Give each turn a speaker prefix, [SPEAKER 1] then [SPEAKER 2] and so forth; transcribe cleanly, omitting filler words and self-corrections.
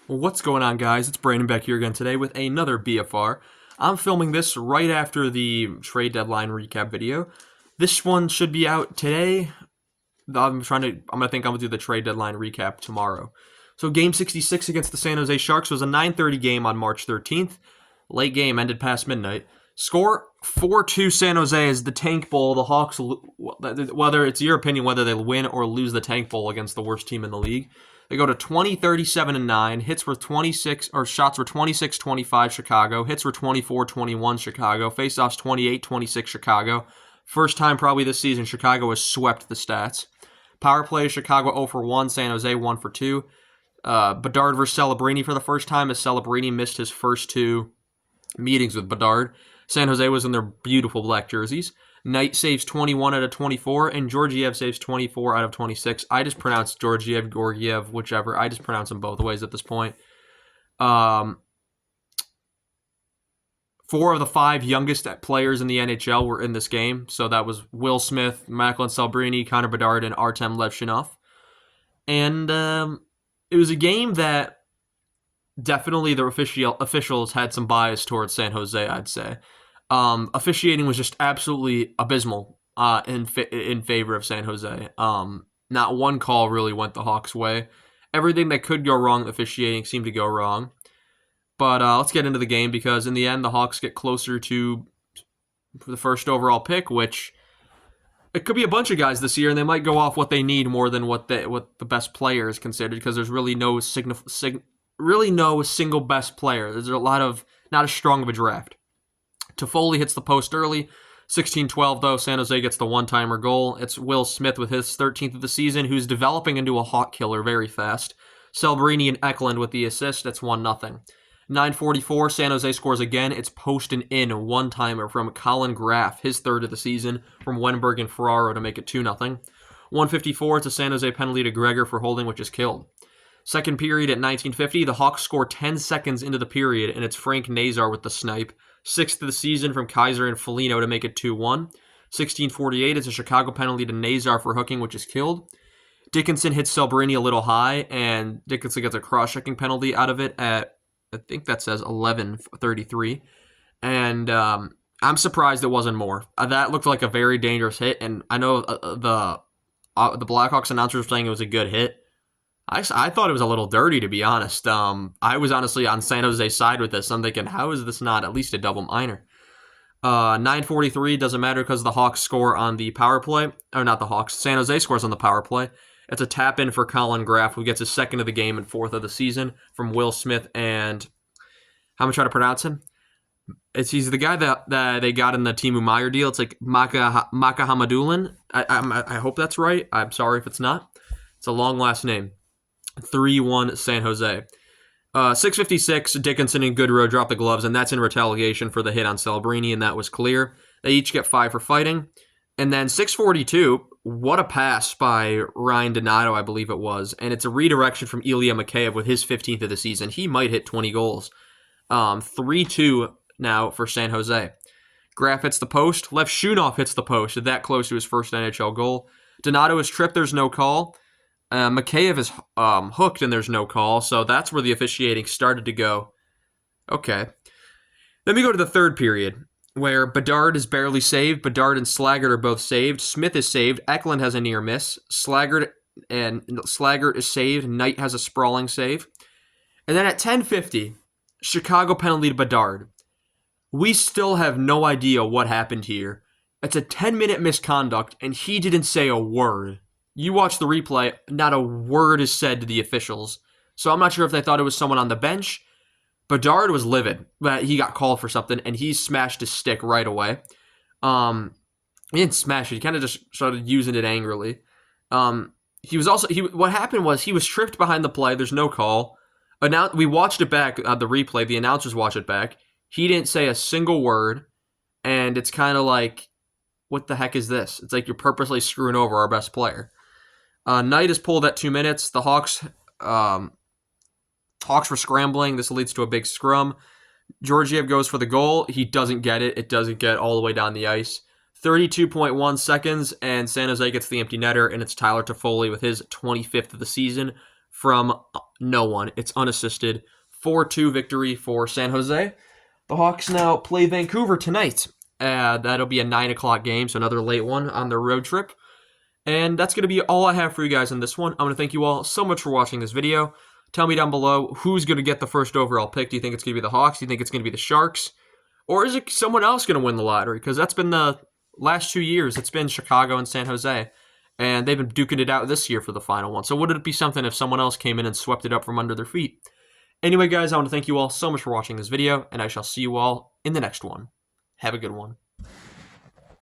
[SPEAKER 1] What's going on, guys? It's Brandon back here again today with another BFR. I'm filming this right after the trade deadline recap video. This one should be out today. I'm gonna do the trade deadline recap tomorrow. So game 66 against the San Jose Sharks was a 9:30 game on March 13th. Late game ended past midnight. Score 4-2 San Jose is the Tank Bowl. The Hawks, whether it's your opinion whether they win or lose the Tank Bowl against the worst team in the league. They go to 20, 37, and 9. Hits were 26, or shots were 26, 25 Chicago. Hits were 24, 21 Chicago. Faceoffs 28, 26 Chicago. First time probably this season Chicago has swept the stats. Power play, Chicago 0 for 1, San Jose 1 for 2. Bedard versus Celebrini for the first time as Celebrini missed his first two meetings with Bedard. San Jose was in their beautiful black jerseys. Knight saves 21 out of 24, and Georgiev saves 24 out of 26. I just pronounce Georgiev, whichever. I just pronounce them both ways at this point. 4 of the 5 youngest players in the NHL were in this game. So that was Will Smith, Macklin Celebrini, Connor Bedard, and Artem Levshinov. And it was a game that definitely the officials had some bias towards San Jose, I'd say. Officiating was just absolutely abysmal in favor of San Jose. Not one call really went the Hawks' way. Everything that could go wrong, officiating seemed to go wrong. But let's get into the game because in the end, the Hawks get closer to the first overall pick, which it could be a bunch of guys this year, and they might go off what they need more than what the best player is considered because there's really no single best player. There's a lot of not as strong of a draft. Toffoli hits the post early. 16-12, though. San Jose gets the one-timer goal. It's Will Smith with his 13th of the season, who's developing into a hawk killer very fast. Celebrini and Eklund with the assist. That's 1-0. 9:44, San Jose scores again. It's post and in one-timer from Colin Graff, his third of the season, from Wenberg and Ferraro to make it 2-0. 1:54, it's a San Jose penalty to Gregor for holding, which is killed. Second period at 19:50, the Hawks score 10 seconds into the period, and it's Frank Nazar with the snipe. 6th of the season from Kaiser and Foligno to make it 2-1. 16:48, it's a Chicago penalty to Nazar for hooking, which is killed. Dickinson hits Celebrini a little high, and Dickinson gets a cross-checking penalty out of it at, I think that says 11:33. And I'm surprised it wasn't more. That looked like a very dangerous hit, and I know the Blackhawks announcers were saying it was a good hit. I thought it was a little dirty, to be honest. I was honestly on San Jose's side with this. I'm thinking, how is this not at least a double minor? 9:43 doesn't matter because the Hawks score on the power play. Or not the Hawks. San Jose scores on the power play. It's a tap-in for Colin Graff, who gets his 2nd of the game and 4th of the season from Will Smith and... How am I trying to pronounce him? He's the guy that they got in the Timu Meyer deal. It's like Maka Hamadulin. I hope that's right. I'm sorry if it's not. It's a long last name. 3-1 San Jose. 6:56, Dickinson and Goodrow drop the gloves, and that's in retaliation for the hit on Celebrini, and that was clear. They each get 5 for fighting. And then 6:42, what a pass by Ryan Donato, I believe it was. And it's a redirection from Ilya Mikheyev with his 15th of the season. He might hit 20 goals. 3-2 now for San Jose. Graff hits the post. Levshinov hits the post. That close to his first NHL goal. Donato is tripped. There's no call. Mikheyev is hooked and there's no call, so that's where the officiating started to go. Okay. Then we go to the third period, where Bedard is barely saved. Bedard and Slaggert are both saved. Smith is saved. Eklund has a near miss. Slaggert is saved. Knight has a sprawling save. And then at 10:50, Chicago penalty to Bedard. We still have no idea what happened here. It's a 10-minute misconduct, and he didn't say a word. You watch the replay, not a word is said to the officials. So I'm not sure if they thought it was someone on the bench. Bedard was livid. He got called for something, and he smashed his stick right away. He didn't smash it. He kind of just started using it angrily. What happened was he was tripped behind the play. There's no call. We watched it back, the replay. The announcers watched it back. He didn't say a single word, and it's kind of like, what the heck is this? It's like you're purposely screwing over our best player. Knight is pulled at 2 minutes. The Hawks were scrambling. This leads to a big scrum. Georgiev goes for the goal. He doesn't get it. It doesn't get all the way down the ice. 32.1 seconds, and San Jose gets the empty netter, and it's Tyler Toffoli with his 25th of the season from no one. It's unassisted. 4-2 victory for San Jose. The Hawks now play Vancouver tonight. That'll be a 9 o'clock game, so another late one on their road trip. And that's going to be all I have for you guys in this one. I'm going to thank you all so much for watching this video. Tell me down below who's going to get the first overall pick. Do you think it's going to be the Hawks? Do you think it's going to be the Sharks? Or is it someone else going to win the lottery? Because that's been the last 2 years. It's been Chicago and San Jose. And they've been duking it out this year for the final one. So would it be something if someone else came in and swept it up from under their feet? Anyway, guys, I want to thank you all so much for watching this video, and I shall see you all in the next one. Have a good one.